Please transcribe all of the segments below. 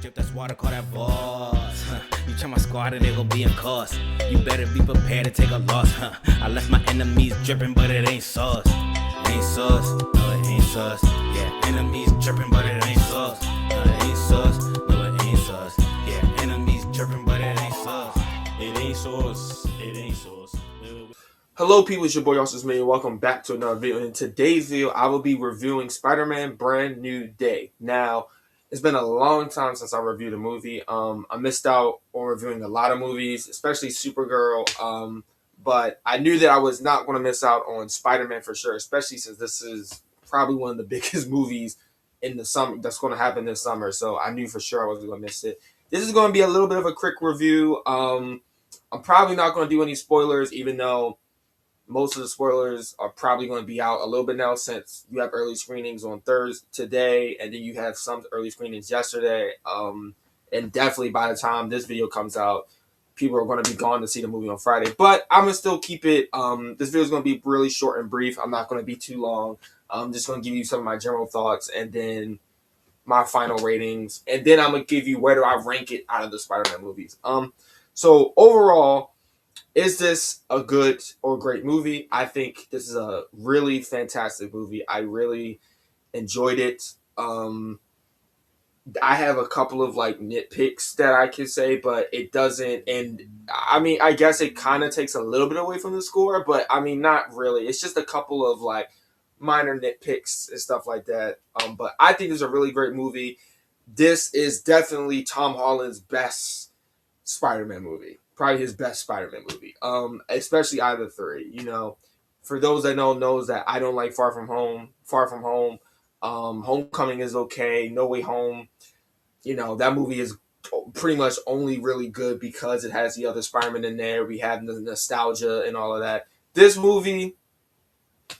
drip, that's water, call that boss. You try my squad and they gon' be in cost. You better be prepared to take a loss. I left my enemies dripping, but it ain't sauce. It ain't sauce, no it ain't sauce. Yeah, enemies dripping, but it ain't sauce. No it ain't sauce, no it ain't sauce. Yeah, enemies dripping, but it ain't sauce. It ain't sauce, it ain't sauce. Hello people, it's your boy Austin Smith. Welcome back to another video. In today's video, I will be reviewing Spider-Man Brand New Day. Now, it's been a long time since I reviewed a movie. I missed out on reviewing a lot of movies, especially Supergirl. But I knew that I was not going to miss out on Spider-Man for sure, especially since this is probably one of the biggest movies in the summer that's going to happen this summer. So I knew for sure I wasn't going to miss it. This is going to be a little bit of a quick review. I'm probably not going to do any spoilers, even though most of the spoilers are probably going to be out a little bit now, since you have early screenings on Thursday today, and then you have some early screenings yesterday. And definitely by the time this video comes out, people are going to be gone to see the movie on Friday. But I'm going to still keep it. This video is going to be really short and brief. I'm not going to be too long. I'm just going to give you some of my general thoughts and then my final ratings. And then I'm going to give you where do I rank it out of the Spider-Man movies. So overall, is this a good or great movie? I think this is a really fantastic movie. I really enjoyed it. I have a couple of like nitpicks that I can say, but it doesn't. And I mean, I guess it kind of takes a little bit away from the score, but I mean, not really. It's just a couple of like minor nitpicks and stuff like that. But I think it's a really great movie. This is definitely Tom Holland's best Spider-Man movie. Probably his best Spider-Man movie. Especially out of the three. You know, for those that knows that I don't like Far From Home. Homecoming is okay. No Way Home. You know, that movie is pretty much only really good because it has the other Spider-Man in there. We have the nostalgia and all of that. This movie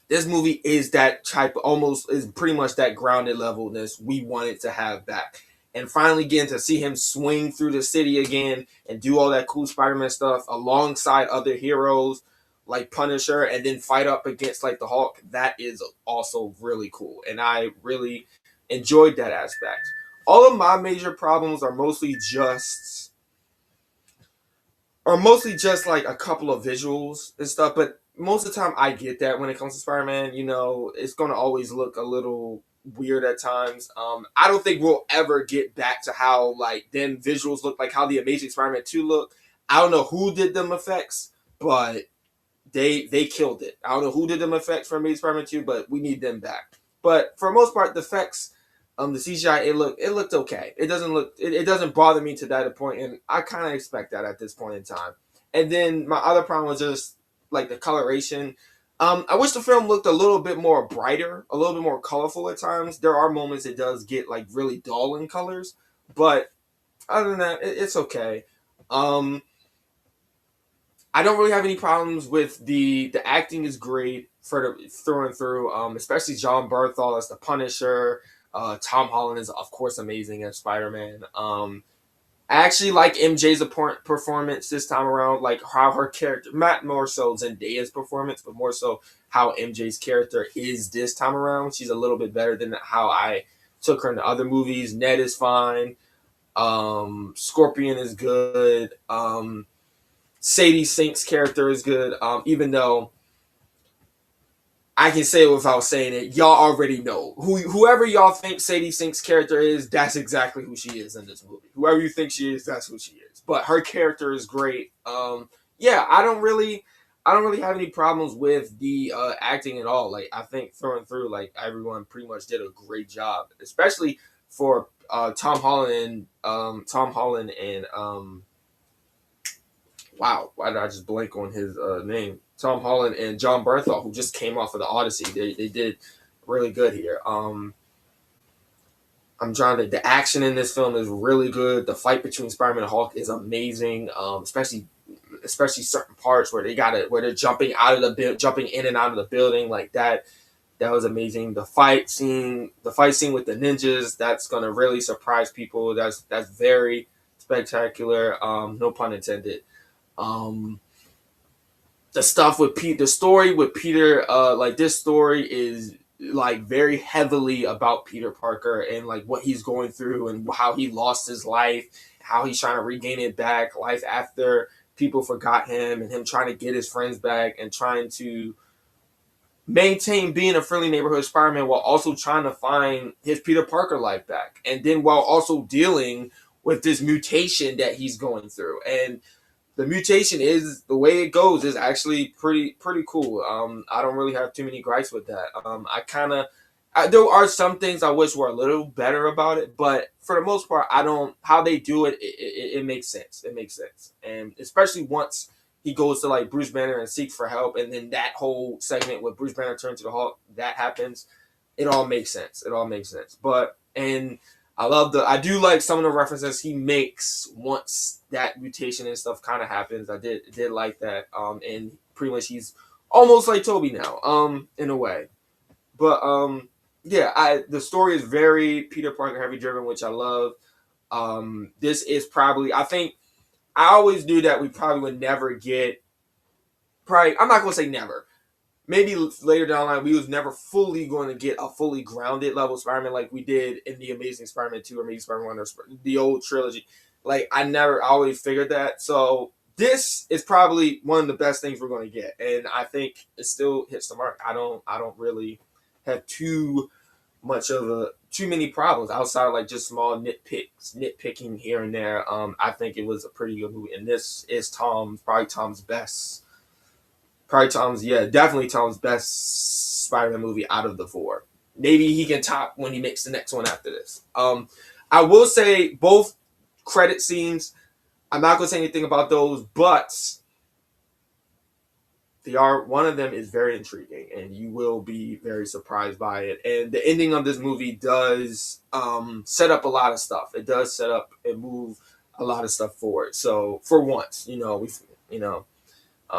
is that type, almost is pretty much that grounded levelness we wanted to have back. And finally getting to see him swing through the city again and do all that cool Spider-Man stuff alongside other heroes like Punisher, and then fight up against like the Hulk, that is also really cool. And I really enjoyed that aspect. All of my major problems are mostly just like a couple of visuals and stuff, but most of the time I get that when it comes to Spider-Man. You know, it's going to always look a little weird at times. I don't think we'll ever get back to how like them visuals look, like how the Amazing Spider-Man 2 look. I don't know who did them effects, but they killed it. I don't know who did them effects for Amazing Spider-Man 2, but we need them back. But for the most part, the effects, the CGI, it looked okay. It doesn't bother me to that point, and I kind of expect that at this point in time. And then my other problem was just like the coloration. I wish the film looked a little bit more brighter, a little bit more colorful at times. There are moments it does get like really dull in colors, but other than that, it's okay. I don't really have any problems with the acting is great for the through and through. Especially John Bernthal as the Punisher. Tom Holland is of course amazing as Spider-Man. I actually like MJ's performance this time around, like how her character, not more so Zendaya's performance, but more so how MJ's character is this time around. She's a little bit better than how I took her in the other movies. Ned is fine. Scorpion is good. Sadie Sink's character is good. Even though I can say it without saying it, y'all already know. Whoever y'all think Sadie Sink's character is, that's exactly who she is in this movie. Whoever you think she is, that's who she is. But her character is great. Yeah, I don't really have any problems with the acting at all. Like, I think through and through, like, everyone pretty much did a great job, especially for Tom Holland and wow, why did I just blank on his name? Tom Holland and John Bernthal, who just came off of the Odyssey. They did really good here. The action in this film is really good. The fight between Spider-Man and Hulk is amazing. Especially certain parts where they're jumping in and out of the building like that. That was amazing. The fight scene with the ninjas, that's gonna really surprise people. That's very spectacular. No pun intended. The stuff with the story with Peter, like this story is like very heavily about Peter Parker and like what he's going through and how he lost his life, how he's trying to regain it back, life after people forgot him, and him trying to get his friends back and trying to maintain being a friendly neighborhood Spider-Man while also trying to find his Peter Parker life back, and then while also dealing with this mutation that he's going through. And the mutation is the way it goes is actually pretty cool. I don't really have too many gripes with that. There are some things I wish were a little better about it, but for the most part, I don't. How they do it, it makes sense. It makes sense, and especially once he goes to like Bruce Banner and seeks for help, and then that whole segment with Bruce Banner turns to the Hulk, that happens. It all makes sense. It all makes sense. But and I do like some of the references he makes once that mutation and stuff kind of happens. I did like that. And pretty much he's almost like Toby now, in a way. But yeah, the story is very Peter Parker heavy driven, which I love. This is probably, I think I always knew that we probably would never get. Probably, I'm not gonna say never. Maybe later down the line, we was never fully going to get a fully grounded level Spider-Man like we did in the Amazing Spider-Man 2 or Amazing Spider-Man 1 or the old trilogy. Like, I always figured that. So, this is probably one of the best things we're going to get. And I think it still hits the mark. I don't really have too many problems outside of like just small nitpicking here and there. I think it was a pretty good movie. And this is probably Tom's best. Definitely Tom's best Spider-Man movie out of the four. Maybe he can top when he makes the next one after this. I will say both credit scenes. I'm not going to say anything about those, but one of them is very intriguing, and you will be very surprised by it. And the ending of this movie does set up a lot of stuff. It does set up and move a lot of stuff forward. So for once,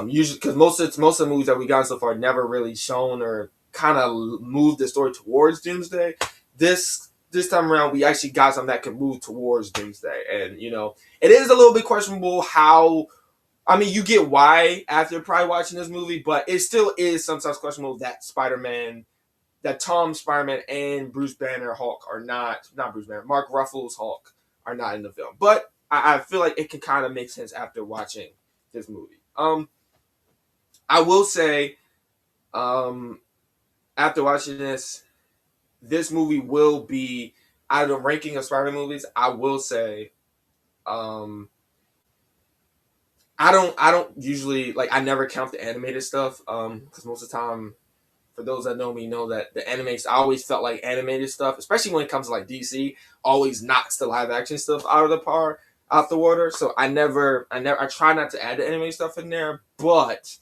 usually because most of the movies that we got so far never really shown or kind of moved the story towards Doomsday. This time around, we actually got something that can move towards Doomsday, and it is a little bit questionable how. I mean, you get why after probably watching this movie, but it still is sometimes questionable that Tom Spider-Man and Bruce Banner Hulk are not Bruce Banner, Mark Ruffalo's Hulk are not in the film. But I feel like it can kind of make sense after watching this movie. I will say, after watching this movie will be out of the ranking of Spider-Man movies. I will say, I don't usually I never count the animated stuff because most of the time, for those that know me, know that the animated I always felt like animated stuff, especially when it comes to like DC, always knocks the live action stuff out the water. So I try not to add the animated stuff in there, but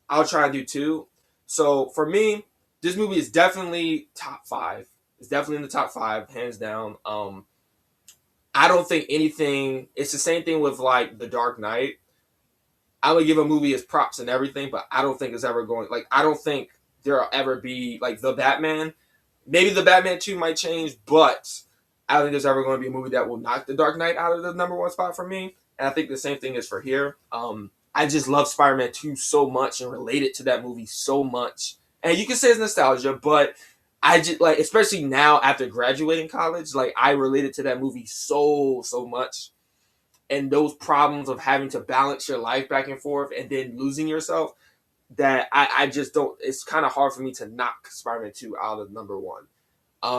I'll try to do two. So for me, this movie is definitely top 5. It's definitely in the top 5, hands down. I don't think anything. It's the same thing with like The Dark Knight. I would give a movie its props and everything, but I don't think it's ever going. I don't think there'll ever be like The Batman. Maybe The Batman 2 might change, but I don't think there's ever going to be a movie that will knock The Dark Knight out of the number 1 spot for me. And I think the same thing is for here. I just love Spider-Man 2 so much and related to that movie so much. And you can say it's nostalgia, but I just especially now after graduating college, I related to that movie so much. And those problems of having to balance your life back and forth and then losing yourself, that I just don't. It's kind of hard for me to knock Spider-Man 2 out of number 1.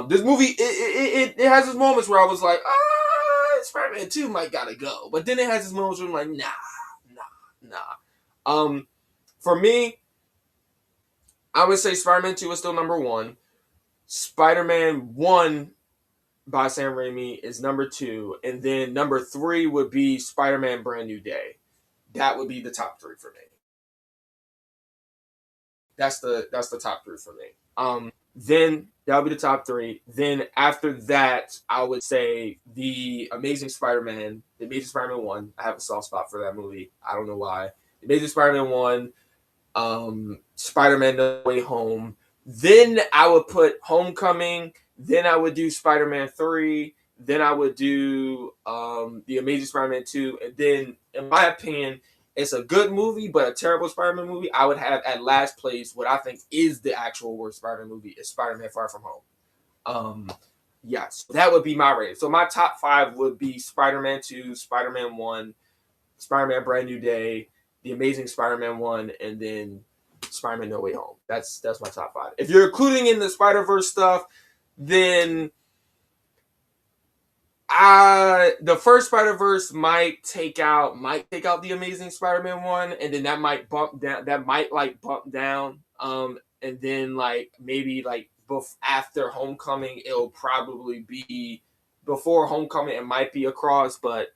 This movie, it has its moments where I was like, Spider-Man 2 might gotta go. But then it has its moments where I'm like, nah. For me, I would say Spider-Man 2 is still number 1. Spider-Man 1 by Sam Raimi is number 2. And then number 3 would be Spider-Man Brand New Day. That would be the top 3 for me. That's the top 3 for me. Then that would be the top 3. Then after that, I would say the Amazing Spider-Man 1. I have a soft spot for that movie. I don't know why. The Amazing Spider-Man 1, Spider-Man No Way Home. Then I would put Homecoming. Then I would do Spider-Man 3. Then I would do the Amazing Spider-Man 2. And then, in my opinion, it's a good movie, but a terrible Spider-Man movie, I would have at last place what I think is the actual worst Spider-Man movie is Spider-Man Far From Home. Yes, that would be my rating. So my top 5 would be Spider-Man 2, Spider-Man 1, Spider-Man Brand New Day, The Amazing Spider-Man 1, and then Spider-Man No Way Home. That's my top 5. If you're including in the Spider-Verse stuff, then the first Spider-Verse might take out the Amazing Spider-Man 1, and then that might bump down. And then like maybe like after Homecoming, it'll probably be before Homecoming. It might be across, but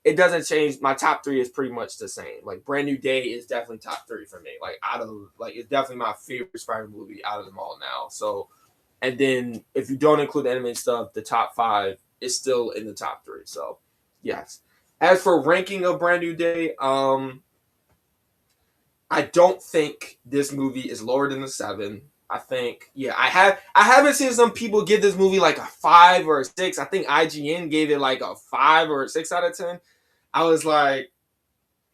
it doesn't change. My top 3 is pretty much the same. Like Brand New Day is definitely top 3 for me. Like it's definitely my favorite Spider movie out of them all now. So, and then if you don't include the animated stuff, the top 5 is still in the top 3. So, yes. As for ranking of Brand New Day, I don't think this movie is lower than a 7. I think, yeah, I haven't seen some people give this movie like a 5 or a 6. I think IGN gave it like a 5 or a 6 out of 10. I was like,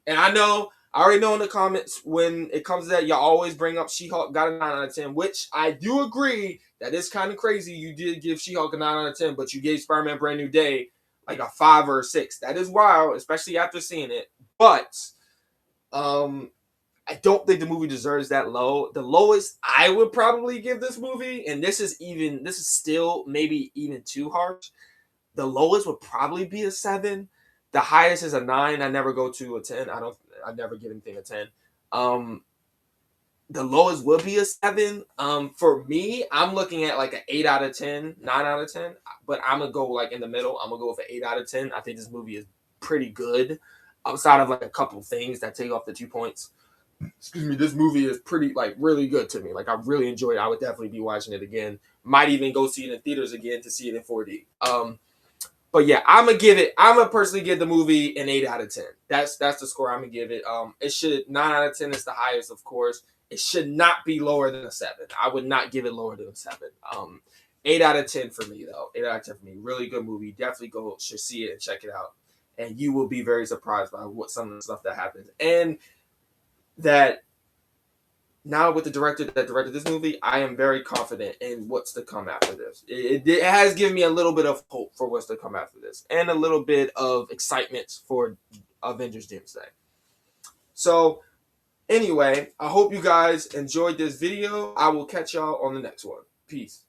and I already know in the comments when it comes to that, y'all always bring up She-Hulk got a 9 out of 10, which I do agree that is kind of crazy. You did give She-Hulk a 9 out of 10, but you gave Spider-Man Brand New Day like a 5 or a 6. That is wild, especially after seeing it. But I don't think the movie deserves that low. The lowest I would probably give this movie, and this is still maybe even too harsh. The lowest would probably be a 7. The highest is a 9. I never go to a 10. I never give anything a 10. The lowest would be a 7. For me, I'm looking at like an 8 out of 10, 9 out of 10. But I'm gonna go like in the middle. I'm gonna go with an 8 out of 10. I think this movie is pretty good. Outside of like a couple things that take off the 2 points. Excuse me, this movie is pretty like really good to me. Like I really enjoyed it. I would definitely be watching it again. Might even go see it in theaters again to see it in 4D. But yeah, I'm gonna personally give the movie an 8 out of 10. That's the score I'm gonna give it. It should 9 out of 10 is the highest, of course. It should not be lower than a 7. I would not give it lower than a 7. 8 out of 10 for me though. 8 out of 10 for me. Really good movie. Definitely should see it and check it out. And you will be very surprised by some of the stuff that happens. And that now with the director that directed this movie, I am very confident in what's to come after this. It has given me a little bit of hope for what's to come after this, and a little bit of excitement for Avengers Doomsday. So, anyway, I hope you guys enjoyed this video. I will catch y'all on the next one. Peace.